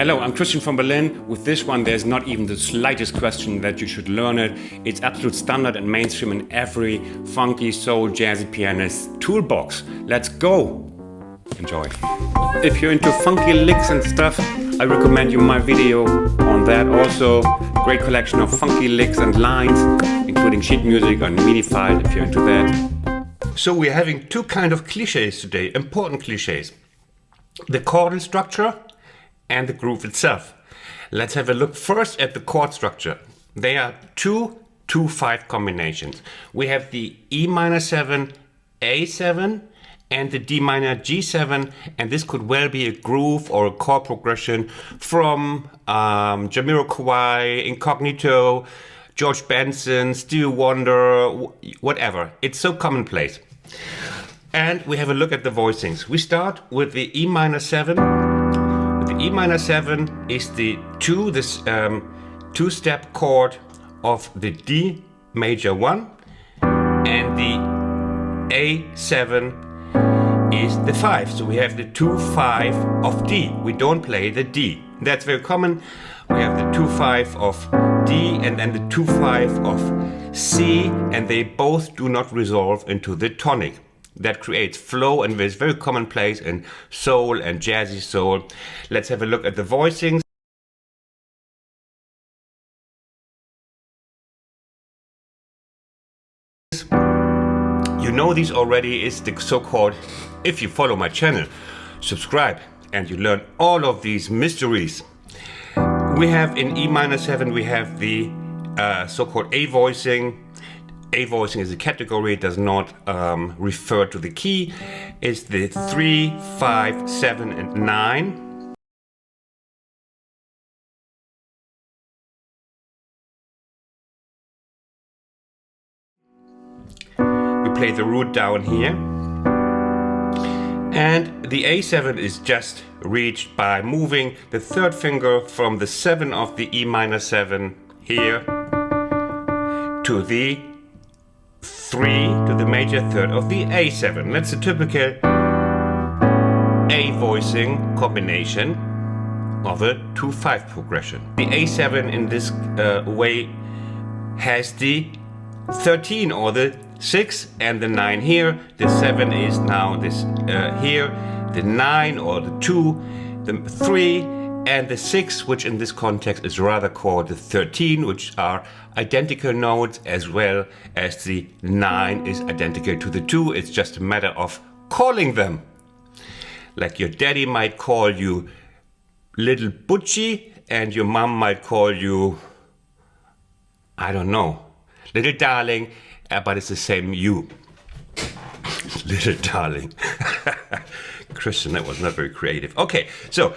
Hello, I'm Christian from Berlin. With this one, there's not even the slightest question that you should learn it. It's absolute standard and mainstream in every funky, soul, jazzy pianist toolbox. Let's go! Enjoy. If you're into funky licks and stuff, I recommend you my video on that. Also, great collection of funky licks and lines, including sheet music on MIDI file if you're into that. So we're having two kind of cliches today, important cliches. The chord structure and the groove itself. Let's have a look first at the chord structure. They are two 2-5 combinations. We have the E minor 7, A7 and the D minor G7, and this could well be a groove or a chord progression from Jamiroquai, Incognito, George Benson, Stevie Wonder, whatever. It's so commonplace. And we have a look at the voicings. We start with the E minor 7. The E minor 7 is the two-step chord of the D major 1, and the A7 is the 5. So we have the 2-5 of D. We don't play the D. That's very common. We have the 2-5 of D and then the 2-5 of C, and they both do not resolve into the tonic. That creates flow and is very commonplace in soul and jazzy soul. Let's have a look at the voicings. You know these already. Is the so-called, if you follow my channel, subscribe and you learn all of these mysteries. We have in E minor 7, we have the so-called A voicing. A voicing is a category, it does not refer to the key. It's the 3, 5, 7 and 9. We play the root down here. And the A7 is just reached by moving the third finger from the 7 of the E minor 7 here to the 3 to the major third of the A7. That's a typical A voicing combination of a 2-5 progression. The A7 in this way has the 13 or the 6 and the 9 here. The 7 is now this here, the 9 or the 2, the 3 and the 6, which in this context is rather called the 13, which are identical notes, as well as the 9 is identical to the 2. It's just a matter of calling them. Like your daddy might call you Little Butchie and your mom might call you, I don't know, Little Darling, but it's the same you. Little Darling. Christian, that was not very creative. Okay, so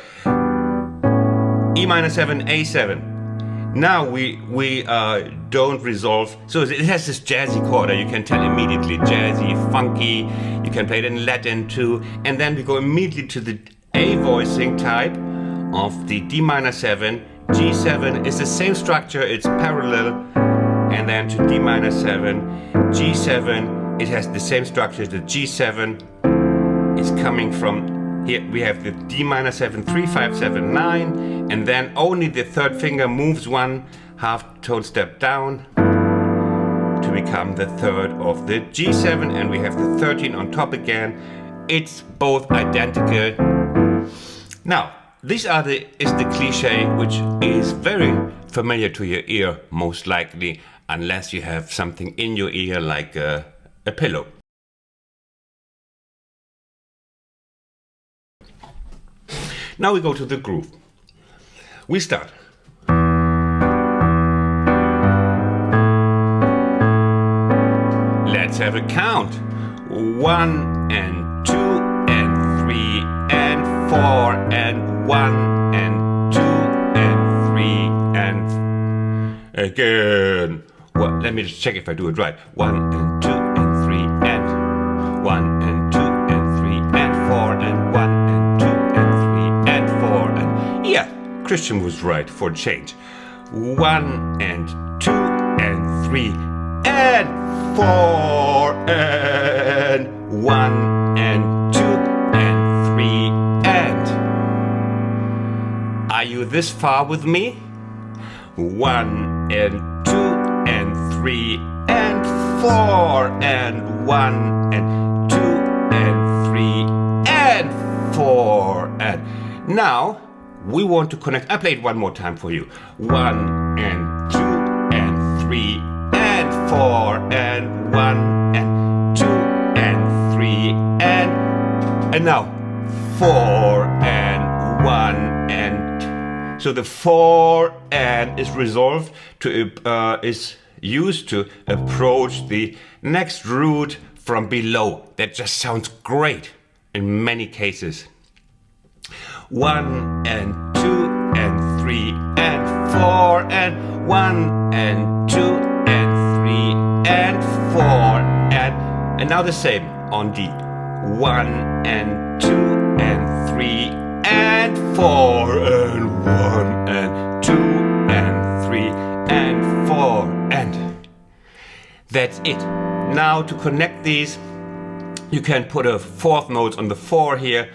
E minor 7, A7. Now we don't resolve, so it has this jazzy chord, you can tell immediately, jazzy, funky, you can play it in Latin too, and then we go immediately to the A voicing type of the D minor 7, G7 is the same structure, it's parallel, and then to D minor 7, G7, it has the same structure, the G7 is coming from here. We have the D minor 7, 3, 5, 7, 9, and then only the third finger moves one half tone step down to become the third of the G7, and we have the 13 on top again. It's both identical. Now, this is the cliche, which is very familiar to your ear, most likely, unless you have something in your ear like a pillow. Now we go to the groove. We start. Let's have a count. 1 and 2 and 3 and 4 and 1 and 2 and 3 and again. Well, let me just check if I do it right. 1 and 2 and 3 and 1 and 2 and 3 and 4 and 1 and 2 and 3 and 4 and yeah, Christian was right for a change. 1 and 2 and 3 and 4 and 1 and 2 and 3 and Are you this far with me? 1 and 2 and 3 and 4 and 1 and 2 and 3 and 4 and now we want to connect. I play it one more time for you. 1 and 2 and 3 and 4 and 1 and 2 and 3 and now 4 and 1 and so the 4 and is resolved to is used to approach the next root from below. That just sounds great in many cases. 1 and 2 and 3 and 4 and 1 and 2 and 3 and 4 and now the same on D. 1 and 2 and 3 and 4 and 1 and 2 and 3 and 4 and that's it. Now to connect these, you can put a fourth note on the 4 here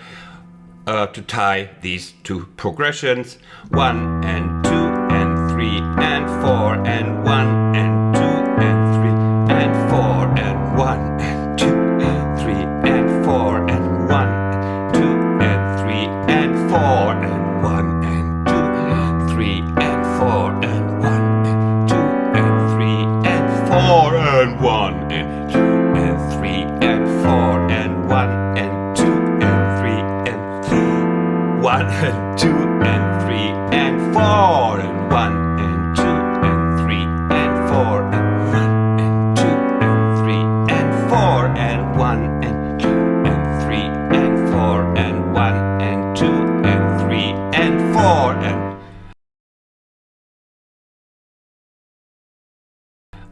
to tie these two progressions. 1 and 2 and 3 and 4 and 1 and 2 and 3 and 4 and 1 and 2 and 3 and 4 and 1 and 2 and 3 and 4 and 1 and 2 and 3 and 4 and 1 and 2 and 3 and 4 and 1 and 2 and 3 and 4 and 1 and 2 and 3 and 1 and 2 and 3 and 4 and 1 and 2 and 3 and 4 and 1 and 2 and 3 and 4 and 1 and 2 and 3 and 4 and 1 and 2 and 3 and 4 and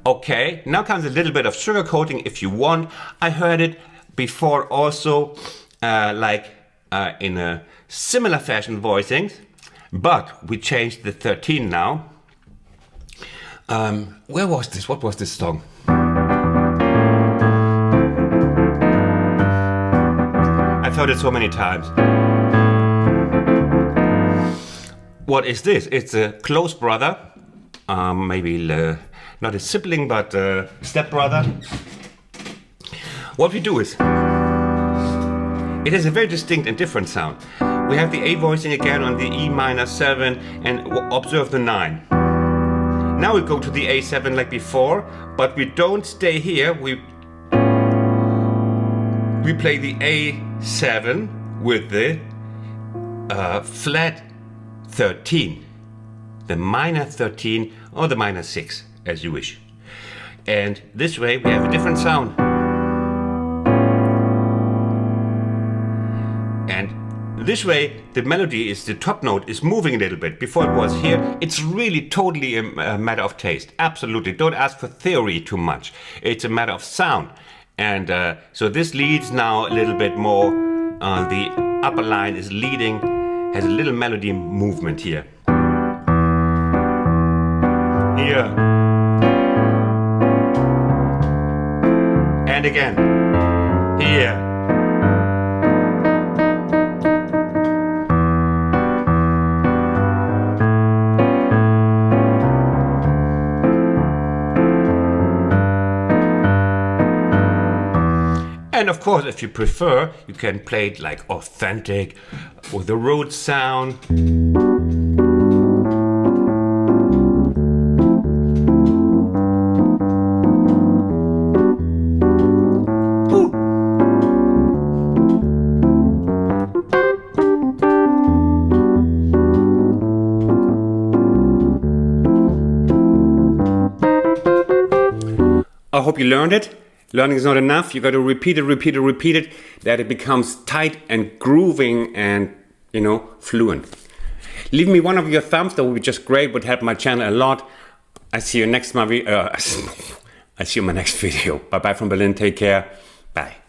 okay, now comes a little bit of sugarcoating if you want. I heard it before also in a similar fashion voicings, but we changed the 13 now. Where was this? What was this song? I've heard it so many times. What is this? It's a close brother, maybe not a sibling, but a stepbrother. What we do is, it has a very distinct and different sound. We have the A voicing again on the E minor 7 and observe the 9. Now we go to the A7 like before, but we don't stay here. We play the A7 with the flat 13, the minor 13 or the minor 6, as you wish. And this way we have a different sound. And this way the melody is, the top note is moving a little bit. Before it was here, it's really totally a matter of taste. Absolutely, don't ask for theory too much. It's a matter of sound. And so this leads now a little bit more, the upper line is leading, has a little melody movement here. Here. And again. Here. And of course, if you prefer, you can play it like authentic with the root sound. I hope you learned it. Learning is not enough. You got to repeat it, that it becomes tight and grooving and, fluent. Leave me one of your thumbs. That would be just great. Would help my channel a lot. I see you next I see you in my next video. Bye bye from Berlin. Take care. Bye.